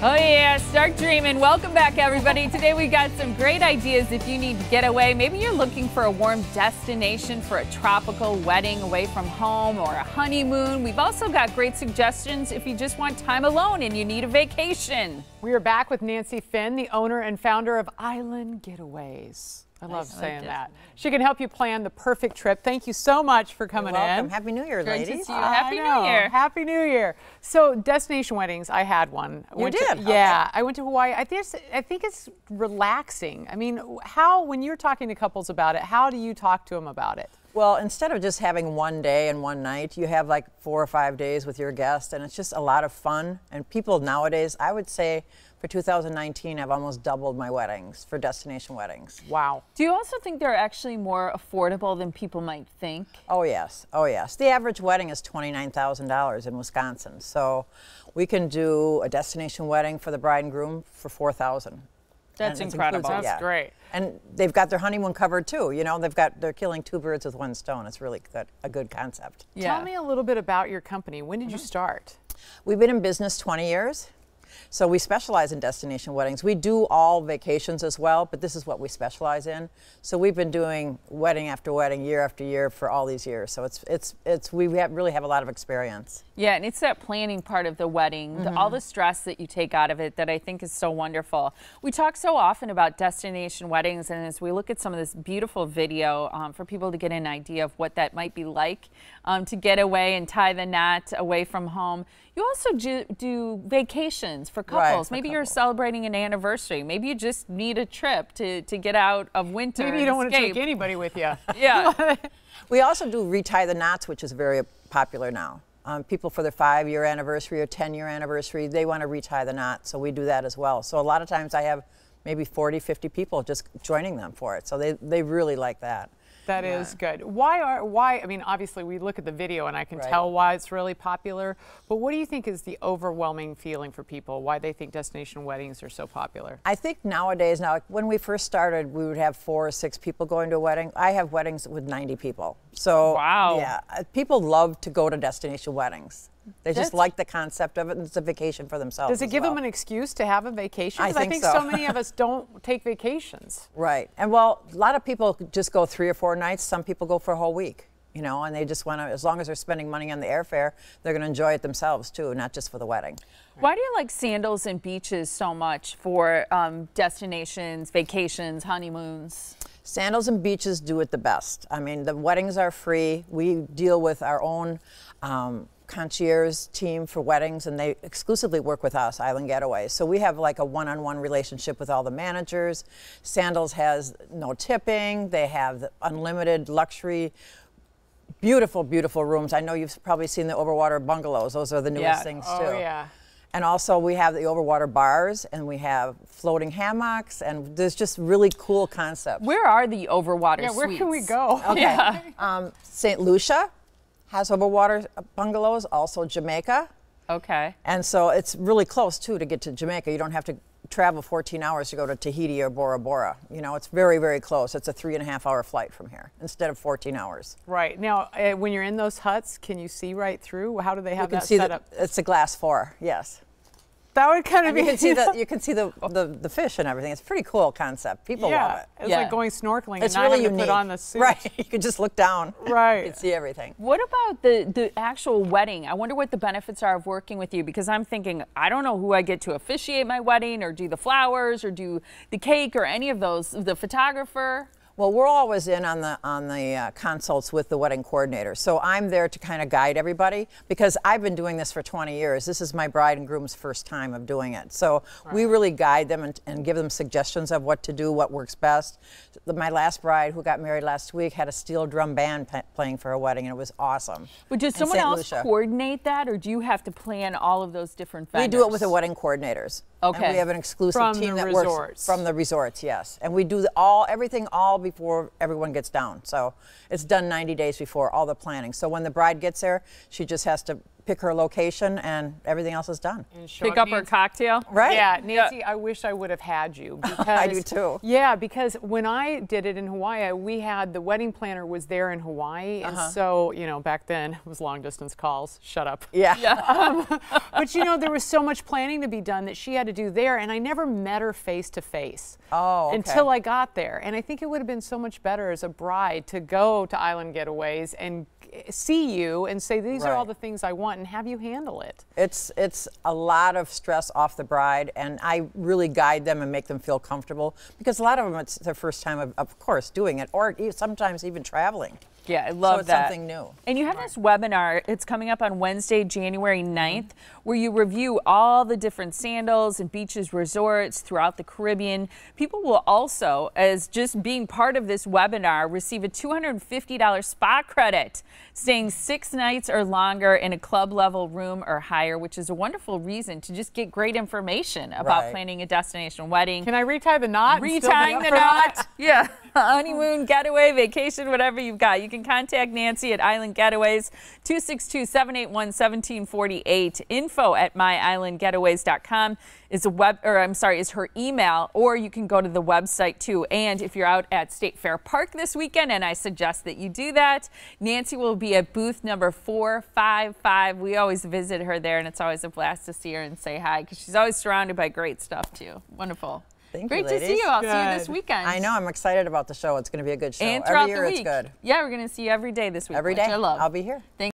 Oh yeah, start dreaming. Welcome back, everybody. Today we got some great ideas if you need to get away. Maybe you're looking for a warm destination for a tropical wedding away from home or a honeymoon. We've also got great suggestions if you just want time alone and you need a vacation. We are back with Nancy Finn, the owner and founder of Island Getaways. I love saying that. She can help you plan the perfect trip. Thank you so much for coming welcome. in. Happy New Year, ladies. Great to see you. Happy New Year. Happy New Year. So, destination weddings, I had one. You did? Yeah, I went to Hawaii. I think it's relaxing. I mean, when you're talking to couples about it, how do you talk to them about it? Well, instead of just having one day and one night, you have like 4 or 5 days with your guest, and it's just a lot of fun. And people nowadays, I would say for 2019, I've almost doubled my weddings for destination weddings. Wow. Do you also think they're actually more affordable than people might think? Oh, yes. Oh, yes. The average wedding is $29,000 in Wisconsin. So we can do a destination wedding for the bride and groom for $4,000. That's incredible. That's great. And they've got their honeymoon covered too. You know, they're killing 2 birds with 1 stone. It's really a good concept. Yeah. Tell me a little bit about your company. When did you start? We've been in business 20 years. So we specialize in destination weddings. We do all vacations as well, but this is what we specialize in. So we've been doing wedding after wedding, year after year for all these years. So we really have a lot of experience. Yeah, and it's that planning part of the wedding, all the stress that you take out of it that I think is so wonderful. We talk so often about destination weddings, and as we look at some of this beautiful video for people to get an idea of what that might be like to get away and tie the knot away from home, you also do vacations for couples. Right, Maybe you're celebrating an anniversary. Maybe you just need a trip to get out of winter. Maybe you don't want to take anybody with you. Yeah. We also do retie the knots, which is very popular now. People for their 5-year anniversary or 10-year anniversary, they want to retie the knot, so we do that as well. So a lot of times I have maybe 40, 50 people just joining them for it. So they really like that. That is good. Why, I mean, obviously we look at the video and I can tell why it's really popular, but what do you think is the overwhelming feeling for people, why they think destination weddings are so popular? I think nowadays, when we first started, we would have 4 or 6 people going to a wedding. I have weddings with 90 people. So, wow. Yeah, people love to go to destination weddings. They just like the concept of it, and it's a vacation for themselves. Does it give them an excuse to have a vacation? I think so many of us don't take vacations. Right. And well, a lot of people just go 3 or 4 nights. Some people go for a whole week, you know, and they just want to, as long as they're spending money on the airfare, they're going to enjoy it themselves too, not just for the wedding. Why do you like sandals and beaches so much for destinations, vacations, honeymoons? Sandals and beaches do it the best. I mean, the weddings are free. We deal with our own concierge team for weddings, and they exclusively work with us, Island Getaways. So we have like a one-on-one relationship with all the managers. Sandals has no tipping. They have the unlimited luxury, beautiful, beautiful rooms. I know you've probably seen the overwater bungalows. Those are the newest things too. Oh, yeah. And also we have the overwater bars, and we have floating hammocks, and there's just really cool concepts. Where are the overwater suites? Where can we go? Okay. Yeah. St. Lucia has overwater bungalows, also Jamaica. Okay. And so it's really close, too, to get to Jamaica. You don't have to travel 14 hours to go to Tahiti or Bora Bora. You know, it's very, very close. It's a 3.5-hour flight from here instead of 14 hours. Right. Now, when you're in those huts, can you see right through? How do they have that see set up? It's a glass floor, yes. That would kind of be. You can see the fish and everything. It's a pretty cool concept. People love it. It's like going snorkeling it's and not really having unique. to put on the suit. Right. You can just look down. Right. You can see everything. What about the actual wedding? I wonder what the benefits are of working with you, because I'm thinking, I don't know who I get to officiate my wedding or do the flowers or do the cake or any of those, the photographer. Well, we're always in on the consults with the wedding coordinator. So I'm there to kind of guide everybody, because I've been doing this for 20 years. This is my bride and groom's first time of doing it. So we really guide them and give them suggestions of what to do, what works best. My last bride, who got married last week, had a steel drum band playing for her wedding, and it was awesome. But does someone else coordinate that, or do you have to plan all of those different vendors? We do it with the wedding coordinators. Okay. And we have an exclusive team that works from the resorts, yes. And we do everything before everyone gets down. So it's done 90 days before, all the planning. So when the bride gets there, she just has to pick her location, and everything else is done. And show Pick up her Nancy. cocktail. Right? Yeah, Nancy, I wish I would have had you. Because, I do too. Yeah, because when I did it in Hawaii, we had the wedding planner was there in Hawaii, and so, you know, back then it was long distance calls. Shut up. Yeah. But you know, there was so much planning to be done that she had to do there, and I never met her face to face. Oh, okay. Until I got there. And I think it would have been so much better as a bride to go to Island Getaways and see you and say, these are all Right. the things I want, and have you handle it. It's a lot of stress off the bride, and I really guide them and make them feel comfortable, because a lot of them it's their first time of course doing it, or sometimes even traveling. Yeah, I love it's that. something new. And you have this webinar, it's coming up on Wednesday, January 9th, where you review all the different sandals and beaches resorts throughout the Caribbean. People will also, as just being part of this webinar, receive a $250 spa credit, staying 6 nights or longer in a club level room or higher, which is a wonderful reason to just get great information about Right. planning a destination wedding. Can I retie the knot? and still be Retying up the for that? knot. Yeah. Honeymoon, getaway, vacation, whatever you've got. You can contact Nancy at Island Getaways, 262-781-1748. info@myislandgetaways.com is is her email, or you can go to the website too. And if you're out at State Fair Park this weekend, and I suggest that you do that, Nancy will be at booth number 455. We always visit her there, and it's always a blast to see her and say hi, because she's always surrounded by great stuff too. Wonderful. Thank Great you, to see ladies. you. I'll see you this Good. weekend. I know, I'm excited about the show. It's going to be a good show. And throughout Every year the week. it's good. Yeah, we're going to see you every day this week. Every which day. I love. I'll be here. Thank